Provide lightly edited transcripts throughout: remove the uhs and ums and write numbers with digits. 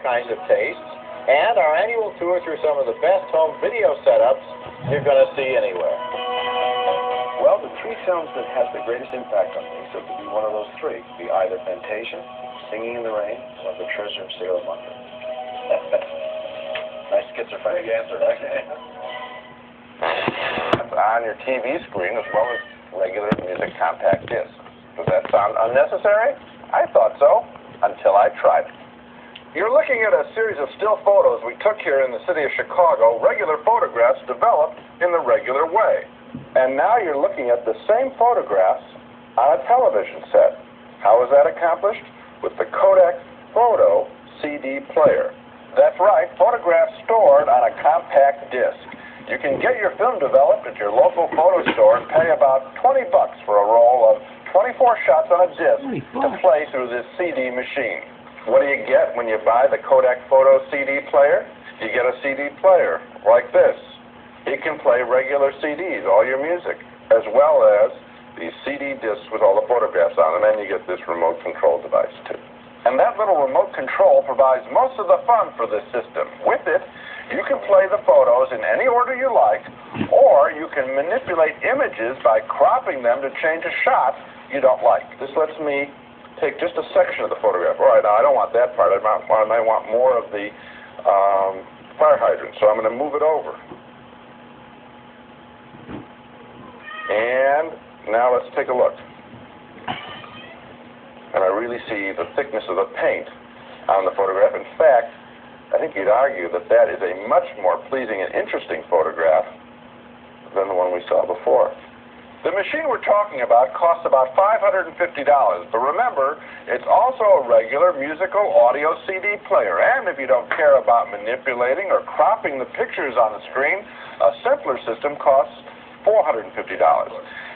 kinds of tastes, and our annual tour through some of the best home video setups you're going to see anywhere. Well, the three films that had the greatest impact on me said to be one of those three. Be either Fantasia, Singing in the Rain, or The Treasure of Sailor Monger. Nice schizophrenic answer, right? On your TV screen as well as regular music compact disc. Does that sound unnecessary? I thought so, until I tried it. You're looking at a series of still photos we took here in the city of Chicago, regular photographs developed in the regular way. And now you're looking at the same photographs on a television set. How is that accomplished? With the Kodak Photo CD player. That's right, photographs stored on a compact disc. You can get your film developed at your local photo store and pay about $20 for a roll of 24 shots on a disc to play through this CD machine. What do you get when you buy the Kodak Photo CD player? You get a CD player like this. It can play regular CDs, all your music, as well as these CD discs with all the photographs on them, and you get this remote control device too. And that little remote control provides most of the fun for this system. With it, you can play the photos in any order you like, or you can manipulate images by cropping them to change a shot you don't like. This lets me take just a section of the photograph. All right, now I don't want that part. I might want more of the fire hydrant, so I'm going to move it over. And now let's take a look. And I really see the thickness of the paint on the photograph. In fact, I think you'd argue that that is a much more pleasing and interesting photograph than the one we saw before. The machine we're talking about costs about $550, but remember, it's also a regular musical audio CD player, and if you don't care about manipulating or cropping the pictures on the screen, a simpler system costs $450.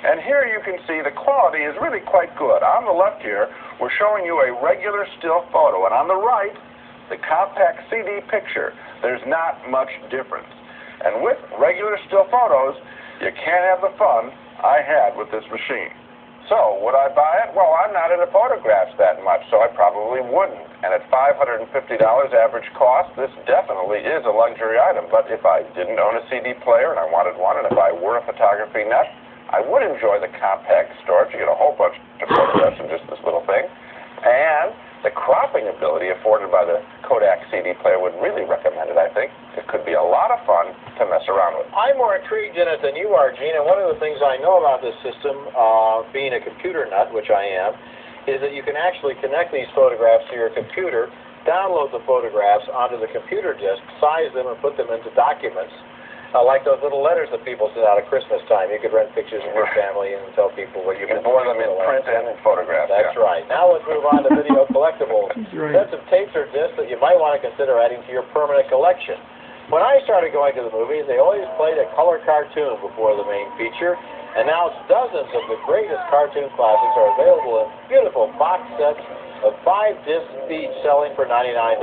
And here you can see the quality is really quite good. On the left here, we're showing you a regular still photo, and on the right, the compact CD picture. There's not much difference. And with regular still photos, you can't have the fun I had with this machine. So, would I buy it? Well, I'm not into photographs that much, so I probably wouldn't. And at $550 average cost, this definitely is a luxury item. But if I didn't own a CD player and I wanted one, and if I were a photography nut, I would enjoy the compact storage. You get a whole bunch of photographs in just this little thing. And the cropping ability afforded by the Kodak CD player would really recommend it, I think. It could be a lot of fun to mess around with. I'm more intrigued in it than you are, Gene, and one of the things I know about this system, being a computer nut, which I am, is that you can actually connect these photographs to your computer, download the photographs onto the computer disk, size them, and put them into documents. Like those little letters that people send out at Christmas time. You could rent pictures of your family and tell people what you can bore them in print and in photographs. That's right. Now let's move on to video collectibles. Sets of tapes or discs that you might want to consider adding to your permanent collection. When I started going to the movies, they always played a color cartoon before the main feature, and now dozens of the greatest cartoon classics are available in beautiful box sets of 5 discs each, selling for $99.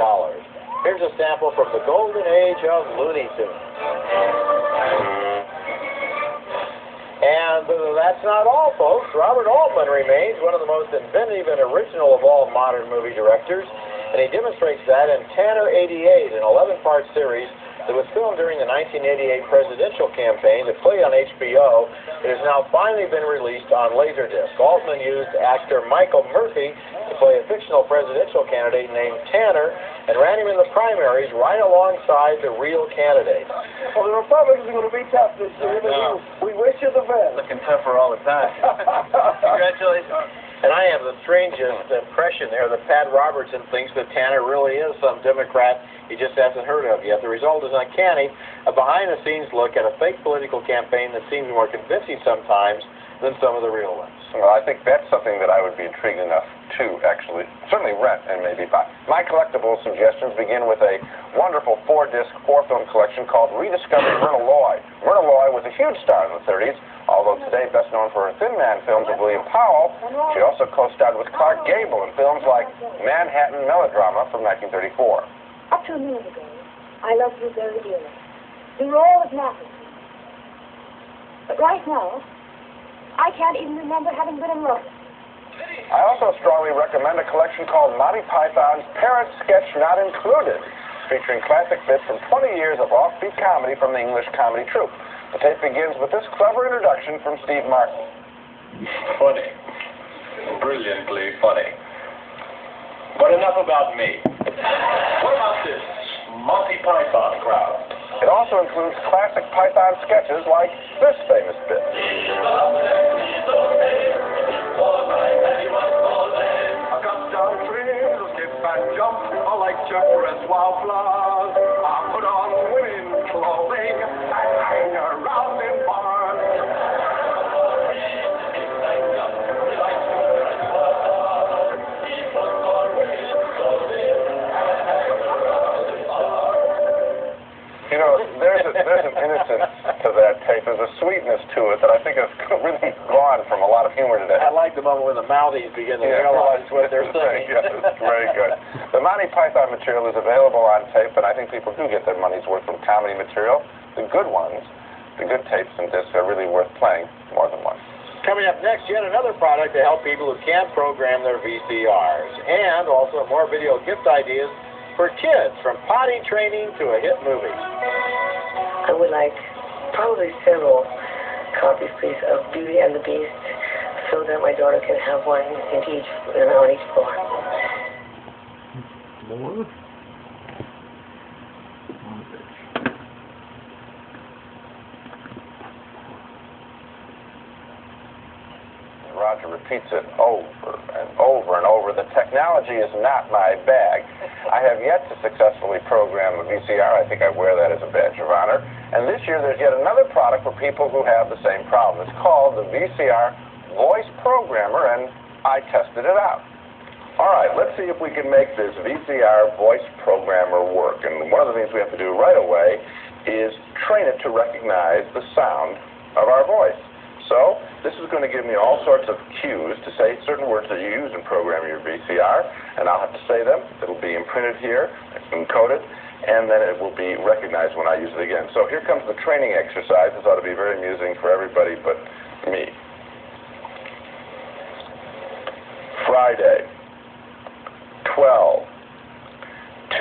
Here's a sample from the golden age of Looney Tunes. And that's not all, folks. Robert Altman remains one of the most inventive and original of all modern movie directors, and he demonstrates that in Tanner 88, an 11-part series that was filmed during the 1988 presidential campaign that played on HBO. It has now finally been released on Laserdisc. Altman used actor Michael Murphy to play a fictional presidential candidate named Tanner and ran him in the primaries right alongside the real candidate. Well, the Republicans are going to be tough this year, but we wish you the best. Looking tougher all the time. Congratulations. And I have the strangest impression there that Pat Robertson thinks that Tanner really is some Democrat he just hasn't heard of yet. The result is uncanny, a behind-the-scenes look at a fake political campaign that seems more convincing sometimes than some of the real ones. Well, I think that's something that I would be intrigued enough to actually certainly rent and maybe buy. My collectible suggestions begin with a wonderful 4-disc, 4-film collection called Rediscovering Myrna Loy. Myrna Loy was a huge star in the 30s, although today best known for her Thin Man films with William Powell. She also co-starred with Clark Gable in films like Manhattan Melodrama from 1934. Up to a minute ago, I loved you very dearly. You were all that mattered. But right now, I can't even remember having been in love. I also strongly recommend a collection called Monty Python's Parent Sketch Not Included, featuring classic bits from 20 years of offbeat comedy from the English comedy troupe. The tape begins with this clever introduction from Steve Martin. Funny. Brilliantly funny. But enough about me. What about this Monty Python crowd? It also includes classic Python sketches like this famous bit. I cut down trees, skip and jump, I like to press wildflowers. I put on women's clothing and hang around in bars. You know, there's an innocence to that tape. There's a sweetness to it that I think has really gone from a lot of humor today. I like the moment when the mouthies begin to realize what they're saying. Yes, it's very good. The Monty Python material is available on tape, and I think people do get their money's worth from comedy material. The good ones, the good tapes and discs are really worth playing more than once. Coming up next, yet another product to help people who can't program their VCRs, and also more video gift ideas for kids, from potty training to a hit movie. I would like probably several copies, please, of Beauty and the Beast, so that my daughter can have one on each floor. More? Roger repeats it over and over and over. The technology is not my bag. I have yet to successfully program a VCR. I think I wear that as a badge of honor. And this year there's yet another product for people who have the same problem. It's called the VCR Voice Programmer, and I tested it out. All right, let's see if we can make this VCR Voice Programmer work. And one of the things we have to do right away is train it to recognize the sound of our voice. So this is going to give me all sorts of cues to say certain words that you use in programming your VCR, and I'll have to say them. It'll be imprinted here, encoded, and then it will be recognized when I use it again. So here comes the training exercise. This ought to be very amusing for everybody but me. Friday, 12,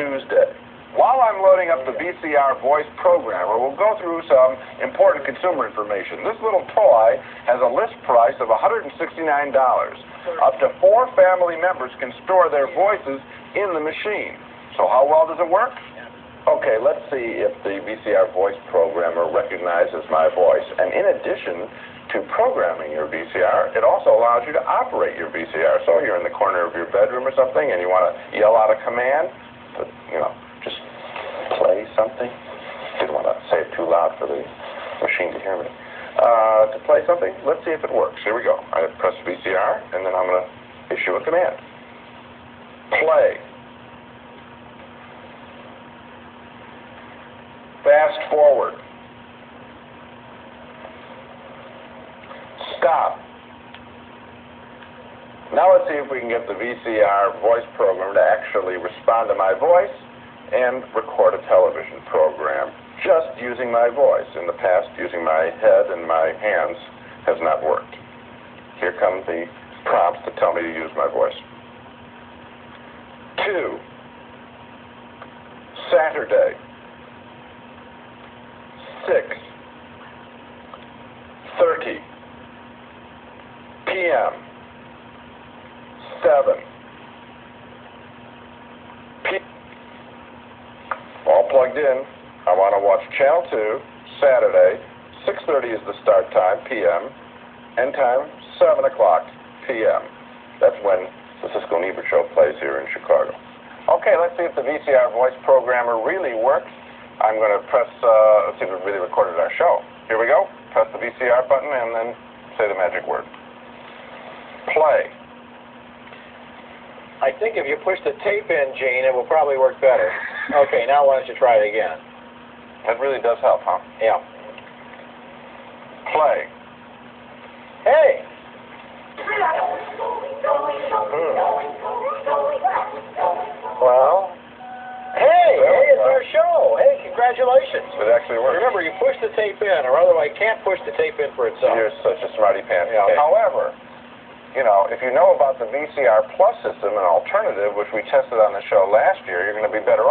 Tuesday. While I'm loading up the VCR Voice Programmer, we'll go through some important consumer information. This little toy has a list price of $169. Up to 4 family members can store their voices in the machine. So how well does it work? Okay, let's see if the VCR Voice Programmer recognizes my voice. And in addition to programming your VCR, it also allows you to operate your VCR. So you're in the corner of your bedroom or something and you want to yell out a command, but, just play something. Didn't want to say it too loud for the machine to hear me. To play something, let's see if it works. Here we go. I press VCR, and then I'm going to issue a command. Play. Fast forward. Stop. Now let's see if we can get the VCR voice program to actually respond to my voice and record a television program just using my voice. In the past, using my head and my hands has not worked. Here come the prompts to tell me to use my voice. 2, Saturday. 6:30 p.m. 7 p.m. All plugged in. I want to watch Channel 2, Saturday. 6:30 is the start time, p.m. End time, 7 o'clock p.m. That's when the Cisco and Ebert Show plays here in Chicago. Okay, let's see if the VCR Voice Programmer really works. I'm going to press, let's see if it really recorded our show. Here we go. Press the VCR button and then say the magic word. Play. I think if you push the tape in, Gene, it will probably work better. Okay, now why don't you try it again? That really does help, huh? Yeah. Play. Hey! Well, Hey, it's our show. Hey, congratulations. it actually works. Remember, you push the tape in, or otherwise can't push the tape in for itself. You're such a smarty pants. Yeah. However, you know, if you know about the VCR Plus system, an alternative, which we tested on the show last year, you're going to be better